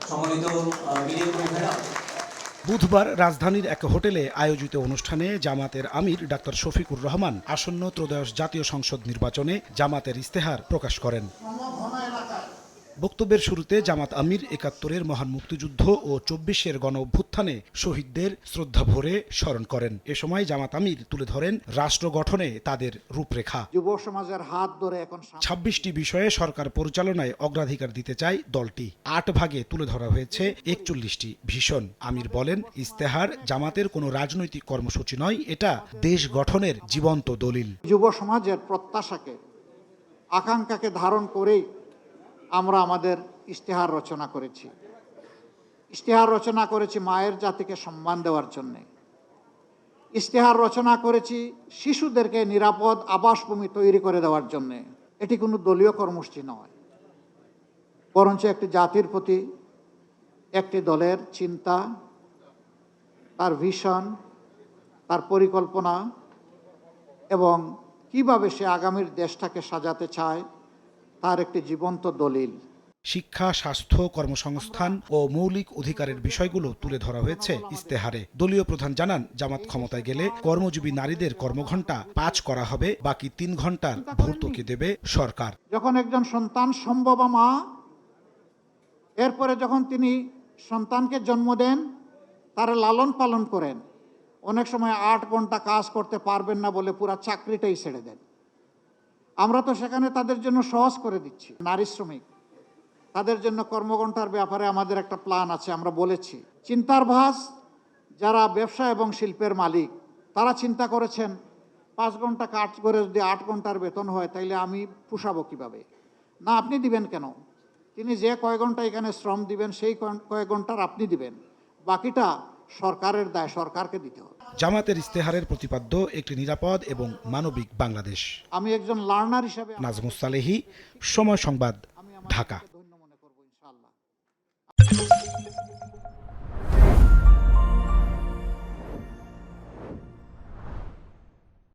সম্মানিত মিডিয়া কর্মীরা, বুধবার রাজধানীর এক হোটেলে আয়োজিত অনুষ্ঠানে জামাতের আমির ডাক্তার শফিকুর রহমান আসন্ন ত্রয়োদশ জাতীয় সংসদ নির্বাচনে জামাতের ইস্তেহার প্রকাশ করেন। বক্তব্যের শুরুতে জামাত আমির ৭১-এর মহান মুক্তিযুদ্ধ ও ২৪-এর গণ অভ্যুত্থানে শহীদদের শ্রদ্ধা ভরে স্মরণ করেন। এ সময় জামাত আমির তুলে ধরেন রাষ্ট্র গঠনে তাদের রূপরেখা। যুব সমাজের হাত ধরে এখন ২৬টি বিষয়ে সরকার পরিচালনায় অগ্রাধিকার দিতে চায় দলটি। ৮ ভাগে তুলে ধরা হয়েছে ৪১টি ভীষণ। আমির বলেন, ইস্তেহার জামাতের কোনো রাজনৈতিক কর্মসূচি নয়, এটা দেশ গঠনের জীবন্ত দলিল। যুব সমাজের প্রত্যাশাকে, আকাঙ্ক্ষাকে ধারণ করেই আমরা আমাদের ইশতেহার রচনা করেছি। ইশতেহার রচনা করেছি মায়ের জাতিকে সম্মান দেওয়ার জন্যে। ইশতেহার রচনা করেছি শিশুদেরকে নিরাপদ আবাসভূমি তৈরি করে দেওয়ার জন্যে। এটি কোনো দলীয় কর্মসূচি নয়, বরঞ্চ একটি জাতির প্রতি একটি দলের চিন্তা, তার ভিশন, তার পরিকল্পনা এবং কিভাবে সে আগামীর দেশটাকে সাজাতে চায় তার একটি জীবন্ত দলিল। শিক্ষা, স্বাস্থ্য, কর্মসংস্থান ও মৌলিক অধিকারের বিষয়গুলো তুলে ধরা হয়েছে ইস্তেহারে। দলীয় প্রধান জানান, জামাত ক্ষমতায় গেলে কর্মজীবী নারীদের কর্মঘণ্টা ৫ করা হবে, বাকি ৩ ঘণ্টার ভর্তুকি দেবে সরকার। যখন একজন সন্তান সম্ভবা মা, এরপরে যখন তিনি সন্তানকে জন্ম দেন, তার লালন পালন করেন, অনেক সময় ৮ ঘন্টা কাজ করতে পারবেন না বলে পুরা চাকরিটাই ছেড়ে দেন। আমরা তো সেখানে তাদের জন্য সহজ করে দিচ্ছি। নারী শ্রমিক, তাদের জন্য কর্মঘণ্টার ব্যাপারে আমাদের একটা প্ল্যান আছে, আমরা বলেছি। চিন্তার ভাস যারা ব্যবসা এবং শিল্পের মালিক, তারা চিন্তা করেছেন ৫ ঘন্টা কাজ করে যদি ৮ ঘন্টার বেতন হয়, তাইলে আমি পুষাবো কিভাবে? না, আপনি দিবেন কেন? তিনি যে কয় ঘন্টা এখানে শ্রম দিবেন, সেই কয়েক ঘন্টার আপনি দিবেন, বাকিটা সরকারের দায়, সরকারকে দিতে হবে। জামাতের ইস্তেহারের প্রতিপাদ্য একটি নিরাপদ এবং মানবিক বাংলাদেশ। আমি একজন লার্নার হিসেবে নাজমুস সালেহী, সময় সংবাদ, ঢাকা।